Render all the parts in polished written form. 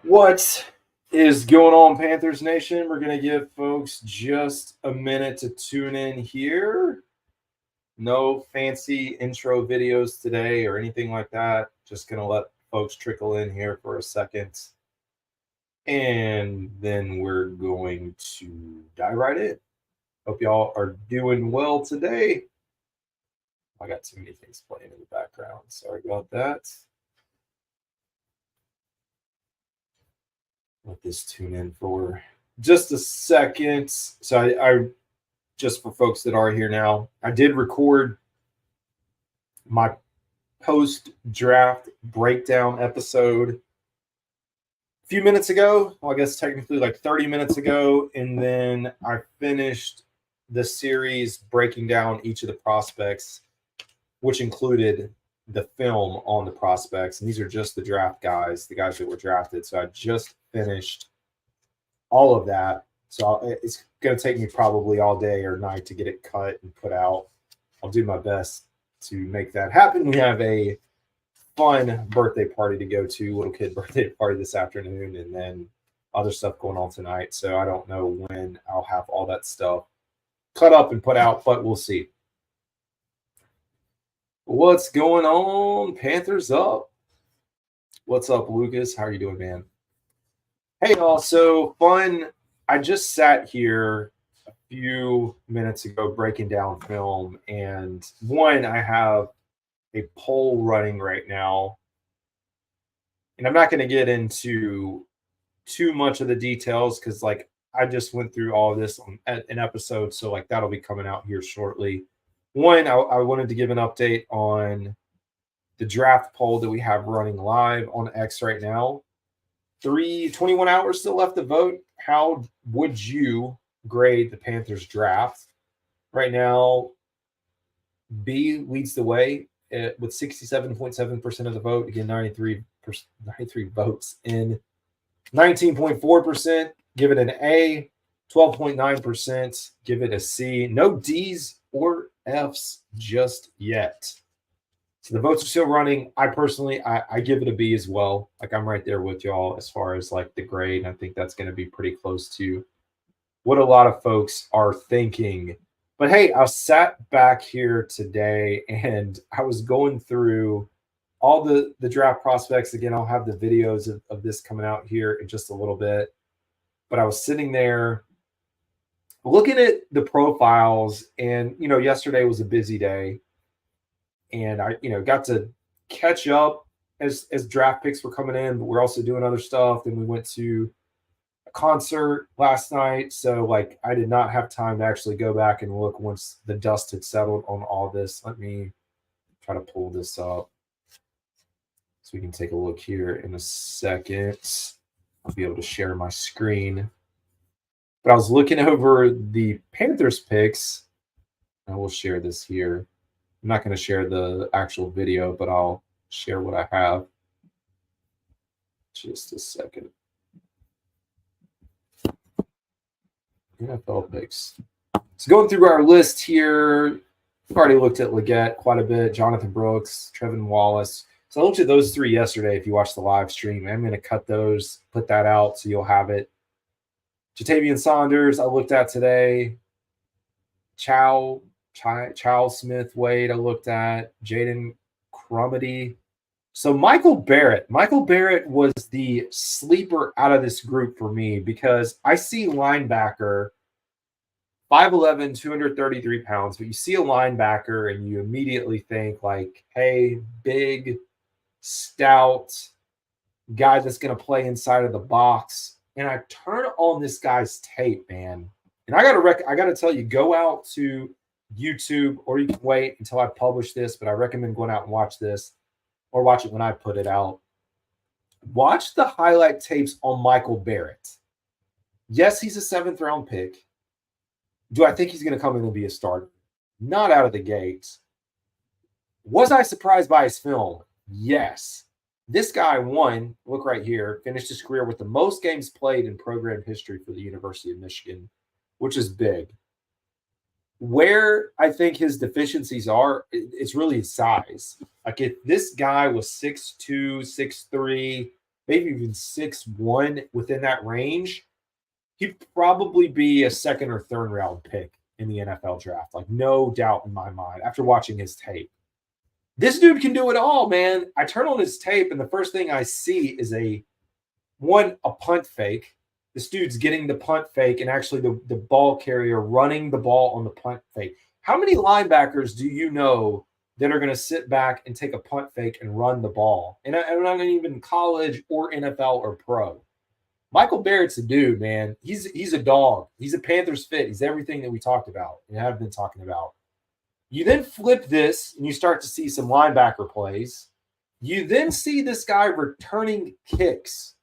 What is going on, Panthers Nation? We're going to give folks just a minute to tune in here. No fancy intro videos today or anything like that. Just going to let folks trickle in here for a second. And then we're going to dive right in. Hope y'all are doing well today. I got too many things playing in the background. Sorry about that. Let this tune in for just a second. So I just for folks that are here now, I did record my post draft breakdown episode a few minutes ago. Well, I guess technically like 30 minutes ago. And then I finished the series breaking down each of the prospects, which included the film on the prospects. And these are just the draft guys, the guys that were drafted. So I just finished all of that. So it's going to take me probably all day or night to get it cut and put out. I'll do my best to make that happen. We have a fun birthday party to go to, little kid birthday party this afternoon, and then other stuff going on tonight. So I don't know when I'll have all that stuff cut up and put out, but we'll see. What's going on? Panthers up. What's up, Lucas? How are you doing, man? Hey, y'all. So fun. I just sat here a few minutes ago breaking down film, and one, I have a poll running right now, and I'm not going to get into too much of the details because, like, I just went through all of this on an episode, so like that'll be coming out here shortly. One, I wanted to give an update on the draft poll that we have running live on X right now. 21 hours still left to vote. How would you grade the Panthers draft? Right now, B leads the way with 67.7% of the vote. Again, 93 votes in. 19.4% give it an A. 12.9% give it a C. No D's or F's just yet. So the votes are still running. I personally, I give it a B as well. Like, I'm right there with y'all as far as like the grade. I think that's going to be pretty close to what a lot of folks are thinking. But hey, I sat back here today and I was going through all the draft prospects. Again, I'll have the videos of this coming out here in just a little bit. But I was sitting there looking at the profiles, and yesterday was a busy day. And I, got to catch up as draft picks were coming in, but we're also doing other stuff. Then we went to a concert last night, so like I did not have time to actually go back and look once the dust had settled on all this. Let me try to pull this up so we can take a look here in a second. I'll be able to share my screen. But I was looking over the Panthers picks. I will share this here. I'm not going to share the actual video, but I'll share what I have. Just a second. NFL picks. So going through our list here, I've already looked at Leggett quite a bit, Jonathan Brooks, Trevin Wallace. So I looked at those three yesterday if you watched the live stream. I'm going to cut those, put that out so you'll have it. Jatavian Saunders, I looked at today. Chow Smith Wade, I looked at. Jaden Crumedy. So Michael Barrett was the sleeper out of this group for me because I see linebacker, 5'11", 233 pounds, but you see a linebacker and you immediately think like, hey, big, stout guy that's going to play inside of the box. And I turn on this guy's tape, man. And I got to tell you, go out to YouTube, or you can wait until I publish this, but I recommend going out and watch this, or watch it when I put it out. Watch the highlight tapes on Michael Barrett. Yes, he's a 7th-round pick. Do I think he's going to come in and be a starter? Not out of the gates. Was I surprised by his film? Yes. This guy won, look right here, finished his career with the most games played in program history for the University of Michigan, which is big. Where I think his deficiencies are, it's really his size. Like if this guy was 6'2", 6'3", maybe even 6'1", within that range, he'd probably be a second or third round pick in the NFL draft. Like, no doubt in my mind after watching his tape. This dude can do it all, man. I turn on his tape, and the first thing I see is a punt fake. This dude's getting the punt fake, and actually the ball carrier running the ball on the punt fake. How many linebackers do you know that are going to sit back and take a punt fake and run the ball? And I'm not even college or NFL or pro. Michael Barrett's a dude, man. He's a dog. He's a Panthers fit. He's everything that we talked about and have been talking about. You then flip this and you start to see some linebacker plays. You then see this guy returning kicks.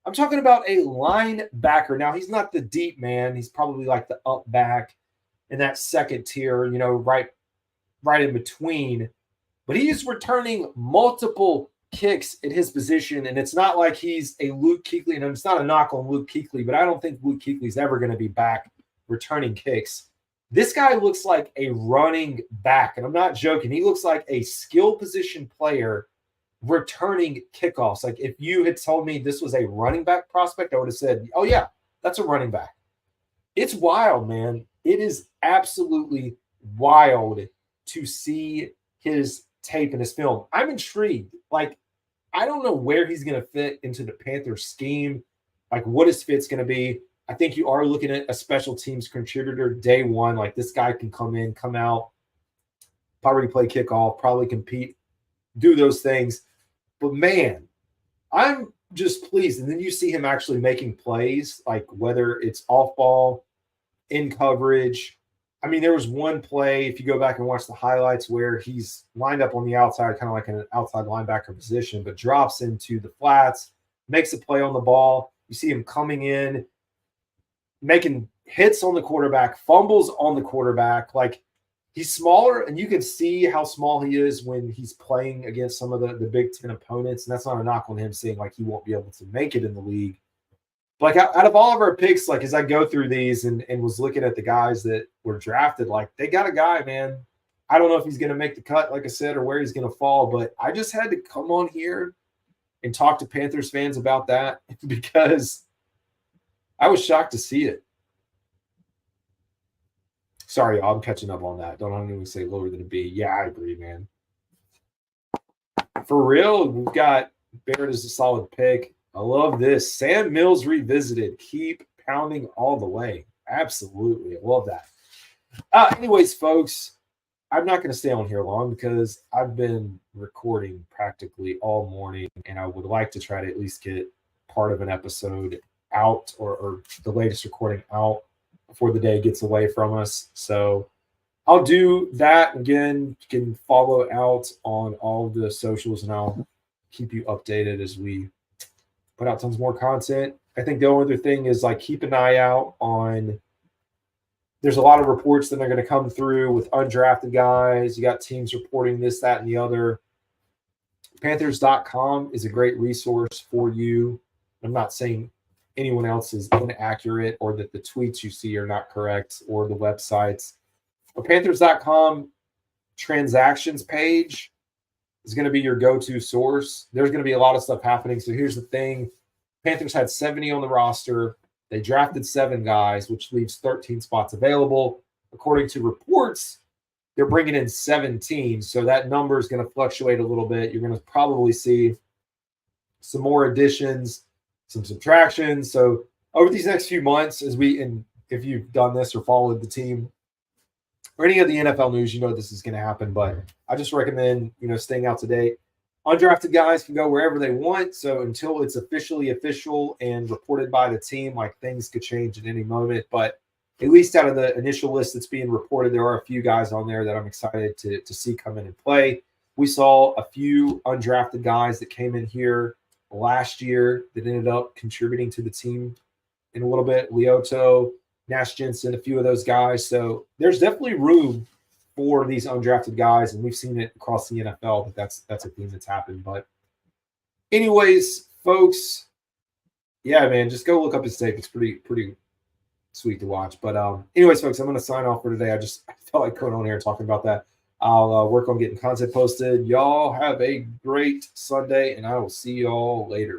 I'm talking about a linebacker. Now, he's not the deep man. He's probably like the up back in that second tier, right in between. But he's returning multiple kicks at his position, and it's not like he's a Luke Kuechly, and it's not a knock on Luke Kuechly, but I don't think Luke Kuechly's ever going to be back returning kicks. This guy looks like a running back, and I'm not joking. He looks like a skill position player returning kickoffs. Like, if you had told me this was a running back prospect, I would have said, oh yeah, that's a running back. It's wild, man. It is absolutely wild to see his tape and his film. I'm intrigued. Like, I don't know where he's going to fit into the Panthers scheme, like what his fit's going to be. I think you are looking at a special teams contributor day one. Like, this guy can come in, come out, probably play kickoff, probably compete, do those things. But man, I'm just pleased. And then you see him actually making plays, like whether it's off ball, in coverage. I mean, there was one play, if you go back and watch the highlights, where he's lined up on the outside, kind of like an outside linebacker position, but drops into the flats, makes a play on the ball. You see him coming in, making hits on the quarterback, fumbles on the quarterback. Like, he's smaller, and you can see how small he is when he's playing against some of the Big Ten opponents. And that's not a knock on him saying like he won't be able to make it in the league. Like, out of all of our picks, like as I go through these and was looking at the guys that were drafted, like they got a guy, man. I don't know if he's going to make the cut, like I said, or where he's going to fall, but I just had to come on here and talk to Panthers fans about that because I was shocked to see it. Sorry, y'all, I'm catching up on that. Don't even say lower than a B. Yeah, I agree, man. For real, we've got Barrett as a solid pick. I love this. Sam Mills revisited. Keep pounding all the way. Absolutely. I love that. Anyways, folks, I'm not going to stay on here long because I've been recording practically all morning, and I would like to try to at least get part of an episode out or the latest recording out before the day gets away from us. So I'll do that. Again, you can follow out on all the socials, and I'll keep you updated as we put out tons more content. I think the only other thing is like keep an eye out on – there's a lot of reports that are going to come through with undrafted guys. You got teams reporting this, that, and the other. Panthers.com is a great resource for you. I'm not saying anyone else is inaccurate or that the tweets you see are not correct or the websites. But Panthers.com transactions page is going to be your go-to source. There's going to be a lot of stuff happening. So here's the thing. Panthers had 70 on the roster. They drafted 7 guys, which leaves 13 spots available. According to reports, they're bringing in 17. So that number is going to fluctuate a little bit. You're going to probably see some more additions, some subtractions. So over these next few months, and if you've done this or followed the team or any of the NFL news, you know this is going to happen. But I just recommend, staying out to date. Undrafted guys can go wherever they want. So until it's officially official and reported by the team, like things could change at any moment. But at least out of the initial list that's being reported, there are a few guys on there that I'm excited to see come in and play. We saw a few undrafted guys that came in here last year that ended up contributing to the team in a little bit. Leoto, Nash Jensen, a few of those guys. So there's definitely room for these undrafted guys, and we've seen it across the NFL, but that's a theme that's happened. But anyways, folks, yeah, man, just go look up his tape. It's pretty sweet to watch. But anyways, folks, I'm going to sign off for today. I felt like going on here and talking about that. I'll work on getting content posted. Y'all have a great Sunday, and I will see y'all later.